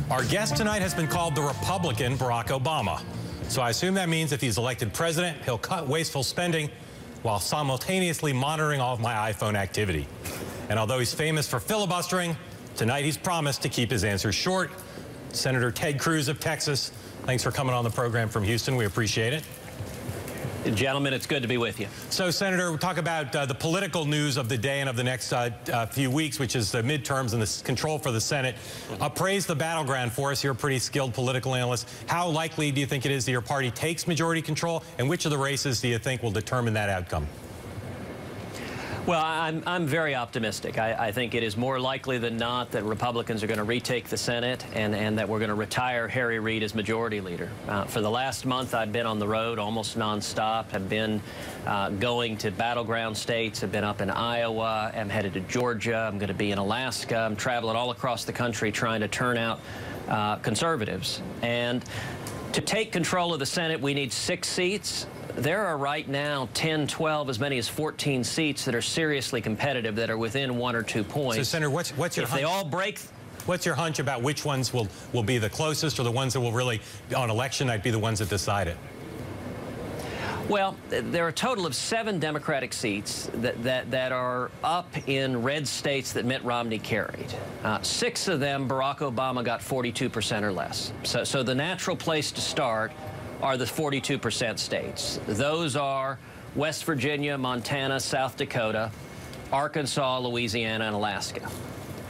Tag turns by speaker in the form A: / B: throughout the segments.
A: Our guest tonight has been called the Republican Barack Obama. So I assume that means if he's elected president, he'll cut wasteful spending while simultaneously monitoring all of my iPhone activity. And although he's famous for filibustering, tonight he's promised to keep his answers short. Senator Ted Cruz of Texas, thanks for coming on the program from Houston. We appreciate it.
B: Gentlemen, it's good to be with you.
A: So, Senator, we'll talk about the political news of the day and of the next few weeks, which is the midterms and the control for the Senate. Appraise the battleground for us. You're a pretty skilled political analyst. How likely do you think it is that your party takes majority control, and which of the races do you think will determine that outcome?
B: Well, I'm very optimistic. I think it is more likely than not that Republicans are going to retake the Senate and that we're going to retire Harry Reid as majority leader. For the last month, I've been on the road almost nonstop. I've been going to battleground states. I've been up in Iowa. I'm headed to Georgia. I'm going to be in Alaska. I'm traveling all across the country trying to turn out conservatives. And to take control of the Senate, we need 6 seats. There are right now 10, 12, as many as 14 seats that are seriously competitive, that are within 1 or 2 points.
A: So, Senator, what's your
B: if
A: hunch?
B: they all break?
A: What's your hunch about which ones will be the closest, or the ones that will really, on election night, be the ones that decide it?
B: Well, there are a total of 7 Democratic seats that are up in red states that Mitt Romney carried. 6 of them, Barack Obama got 42% or less. So the natural place to start are the 42% states. Those are West Virginia, Montana, South Dakota, Arkansas, Louisiana, and Alaska.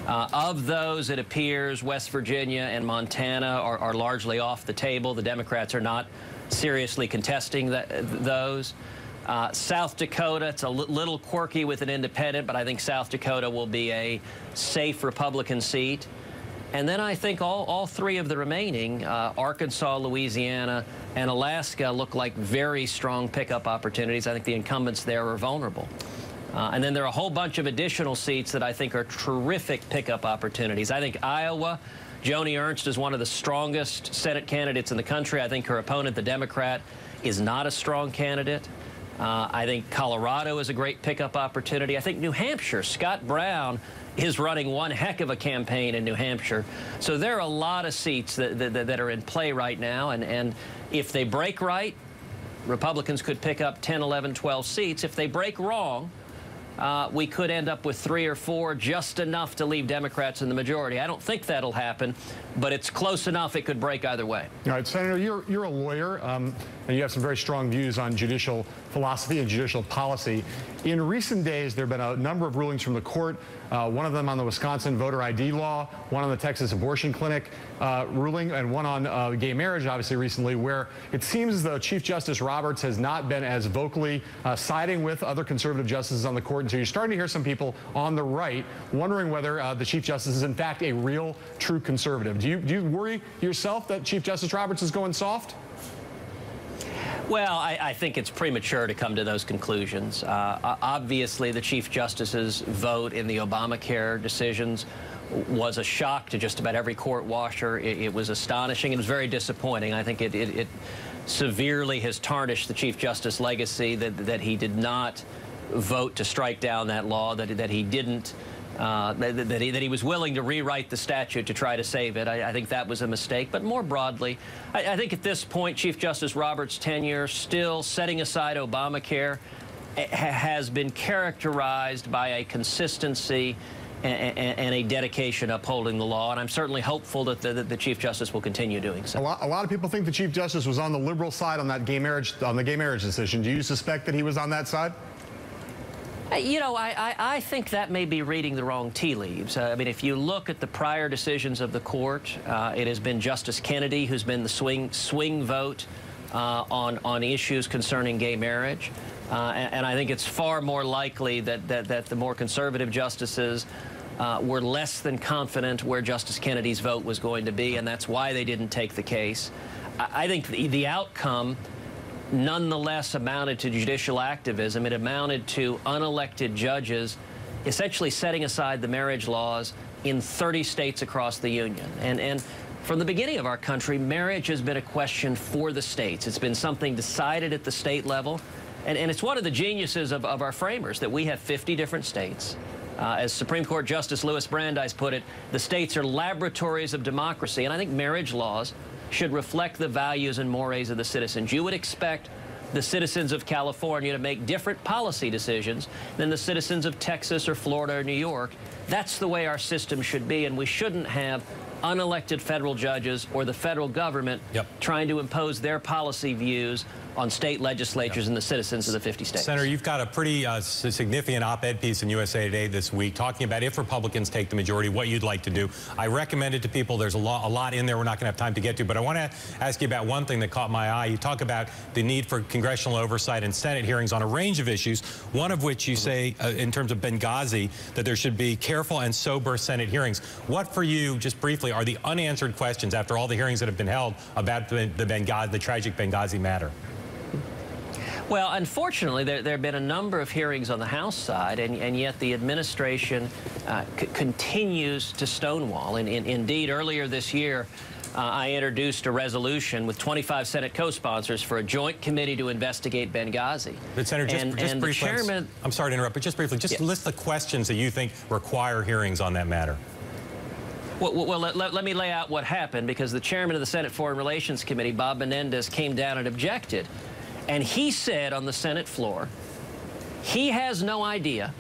B: Of those, it appears West Virginia and Montana are largely off the table. The Democrats are not seriously contesting those. South Dakota, it's a little quirky with an independent, but I think South Dakota will be a safe Republican seat. And then I think all 3 of the remaining, Arkansas, Louisiana, and Alaska, look like very strong pickup opportunities. I think the incumbents there are vulnerable. And then there are a whole bunch of additional seats that I think are terrific pickup opportunities. I think Iowa, Joni Ernst is one of the strongest Senate candidates in the country. I think her opponent, the Democrat, is not a strong candidate. I think Colorado is a great pickup opportunity. I think New Hampshire, Scott Brown is running one heck of a campaign in New Hampshire. So there are a lot of seats that are in play right now. And if they break right, Republicans could pick up 10, 11, 12 seats. If they break wrong, we could end up with 3 or 4, just enough to leave Democrats in the majority. I don't think that'll happen, but it's close enough it could break either way.
C: All right, Senator, you're a lawyer, and you have some very strong views on judicial philosophy and judicial policy. In recent days, there have been a number of rulings from the court, one of them on the Wisconsin voter ID law, one on the Texas abortion clinic ruling, and one on gay marriage, obviously, recently, where it seems as though Chief Justice Roberts has not been as vocally siding with other conservative justices on the court. And so you're starting to hear some people on the right wondering whether the Chief Justice is, in fact, a real, true conservative. Do you worry yourself that Chief Justice Roberts is going soft?
B: Well, I think it's premature to come to those conclusions. Obviously, the Chief Justice's vote in the Obamacare decisions was a shock to just about every court washer. It was astonishing. It was very disappointing. I think it severely has tarnished the Chief Justice legacy that he did not vote to strike down that law, that he didn't. That he was willing to rewrite the statute to try to save it. I think that was a mistake. But more broadly, I think at this point, Chief Justice Roberts' tenure, still setting aside Obamacare, has been characterized by a consistency and a dedication upholding the law. And I'm certainly hopeful that the Chief Justice will continue doing so.
C: A lot of people think the Chief Justice was on the liberal side on that gay marriage decision. Do you suspect that he was on that side?
B: You know, I think that may be reading the wrong tea leaves. I mean, if you look at the prior decisions of the court, it has been Justice Kennedy who's been the swing vote on issues concerning gay marriage. And I think it's far more likely that the more conservative justices were less than confident where Justice Kennedy's vote was going to be, and that's why they didn't take the case. I think the outcome nonetheless amounted to judicial activism. It amounted to unelected judges essentially setting aside the marriage laws in 30 states across the union. And from the beginning of our country, marriage has been a question for the states. It's been something decided at the state level. And it's one of the geniuses of our framers that we have 50 different states. As Supreme Court Justice Louis Brandeis put it, the states are laboratories of democracy, and I think marriage laws should reflect the values and mores of the citizens. You would expect the citizens of California to make different policy decisions than the citizens of Texas or Florida or New York. That's the way our system should be, and we shouldn't have unelected federal judges or the federal government trying to impose their policy views on state legislatures and the citizens of the 50 states.
A: Senator, you've got a pretty significant op-ed piece in USA Today this week talking about if Republicans take the majority, what you'd like to do. I recommend it to people. There's a lot in there we're not going to have time to get to, but I want to ask you about one thing that caught my eye. You talk about the need for congressional oversight and Senate hearings on a range of issues, one of which you say, in terms of Benghazi, that there should be careful and sober Senate hearings. What, for you, just briefly, are the unanswered questions after all the hearings that have been held about the tragic Benghazi matter?
B: Well, unfortunately, there have been a number of hearings on the House side, and yet the administration continues to stonewall. And indeed, earlier this year, I introduced a resolution with 25 Senate co-sponsors for a joint committee to investigate Benghazi.
A: But Senator, just briefly, I'm sorry to interrupt, but just briefly, list the questions that you think require hearings on that matter.
B: Well, let me lay out what happened, because the chairman of the Senate Foreign Relations Committee, Bob Menendez, came down and objected. And he said on the Senate floor, he has no idea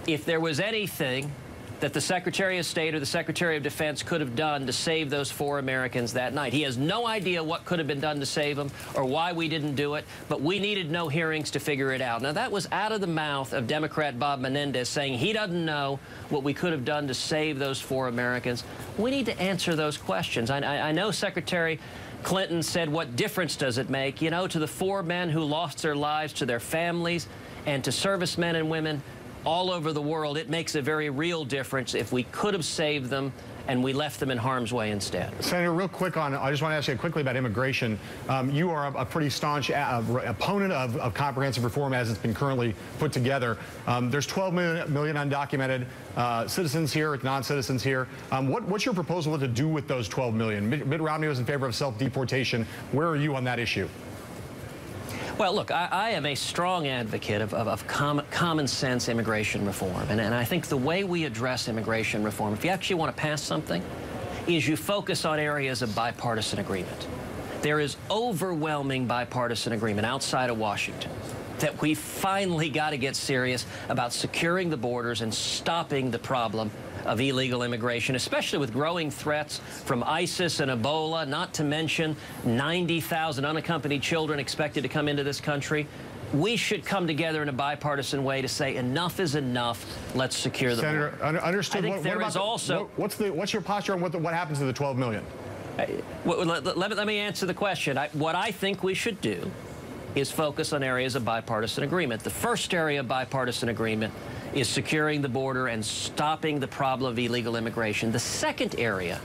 B: if there was anything that the Secretary of State or the Secretary of Defense could have done to save those 4 Americans that night. He has no idea what could have been done to save them or why we didn't do it, but we needed no hearings to figure it out. Now, that was out of the mouth of Democrat Bob Menendez saying he doesn't know what we could have done to save those 4 Americans. We need to answer those questions. I know Secretary Clinton said, what difference does it make? You know, to the 4 men who lost their lives, to their families, and to servicemen and women all over the world, it makes a very real difference if we could have saved them and we left them in harm's way instead.
C: Senator, real quick I just want to ask you quickly about immigration. You are a pretty staunch opponent of comprehensive reform as it's been currently put together. There's 12 million undocumented citizens here, non-citizens here. What's your proposal to do with those 12 million? Mitt Romney was in favor of self-deportation. Where are you on that issue?
B: Well, look, I am a strong advocate of common sense immigration reform. And I think the way we address immigration reform, if you actually want to pass something, is you focus on areas of bipartisan agreement. There is overwhelming bipartisan agreement outside of Washington that we finally got to get serious about securing the borders and stopping the problem of illegal immigration, especially with growing threats from ISIS and Ebola, not to mention 90,000 unaccompanied children expected to come into this country. We should come together in a bipartisan way to say enough is enough. Let's secure the border.
C: Senator, understood.
B: I think there is also.
C: What's your posture on what happens to the 12 million?
B: Let me answer the question. What I think we should do is focus on areas of bipartisan agreement. The first area of bipartisan agreement is securing the border and stopping the problem of illegal immigration. The second area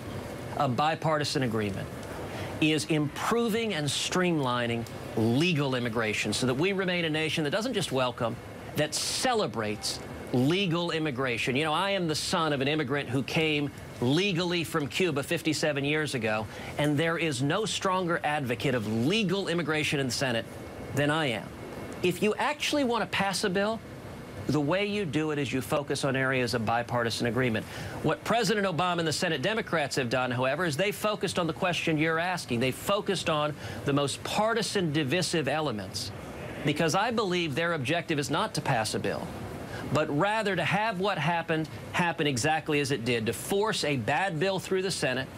B: of bipartisan agreement is improving and streamlining legal immigration so that we remain a nation that doesn't just welcome, that celebrates legal immigration. You know, I am the son of an immigrant who came legally from Cuba 57 years ago, and there is no stronger advocate of legal immigration in the Senate than I am. If you actually want to pass a bill, the way you do it is you focus on areas of bipartisan agreement. What President Obama and the Senate Democrats have done, however, is they focused on the question you're asking. They focused on the most partisan divisive elements, because I believe their objective is not to pass a bill, but rather to have what happened happen exactly as it did, to force a bad bill through the Senate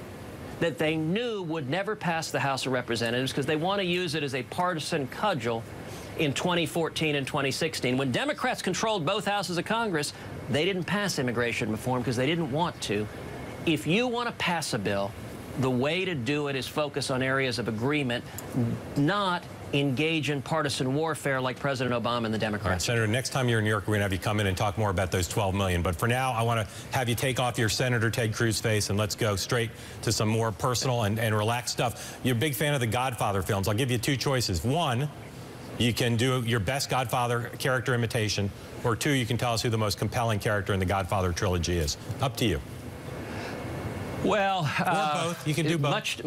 B: that they knew would never pass the House of Representatives because they want to use it as a partisan cudgel in 2014 and 2016. When Democrats controlled both houses of Congress, they didn't pass immigration reform because they didn't want to. If you want to pass a bill, the way to do it is focus on areas of agreement, not engage in partisan warfare like President Obama and the Democrats.
A: All right, Senator, next time you're in New York, we're going to have you come in and talk more about those 12 million. But for now, I want to have you take off your Senator Ted Cruz face and let's go straight to some more personal and relaxed stuff. You're a big fan of the Godfather films. I'll give you 2 choices. 1, you can do your best Godfather character imitation, or 2, you can tell us who the most compelling character in the Godfather trilogy is. Up to you.
B: Well,
A: or both. You can do both.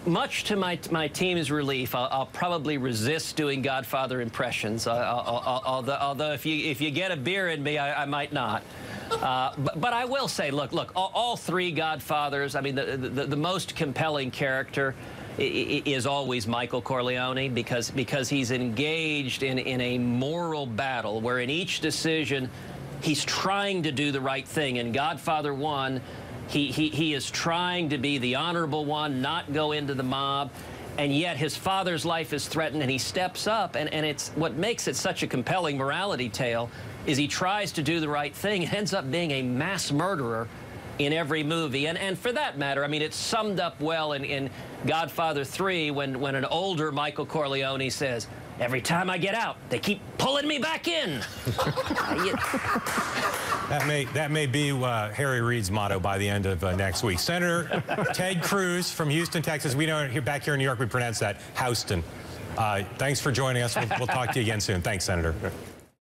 B: Much to my team's relief, I'll probably resist doing Godfather impressions. Although if you get a beer in me, I might not. But I will say, look, all three Godfathers, I mean, the most compelling character is always Michael Corleone, because he's engaged in a moral battle where in each decision he's trying to do the right thing. In Godfather 1, he is trying to be the honorable one, not go into the mob, and yet his father's life is threatened, and he steps up, and it's what makes it such a compelling morality tale is he tries to do the right thing and ends up being a mass murderer in every movie. And for that matter, I mean, it's summed up well in Godfather 3 when an older Michael Corleone says, "Every time I get out, they keep pulling me back in."
A: That may be Harry Reid's motto by the end of next week. Senator Ted Cruz from Houston, Texas. We know back here in New York we pronounce that Houston. Thanks for joining us. We'll talk to you again soon. Thanks, Senator.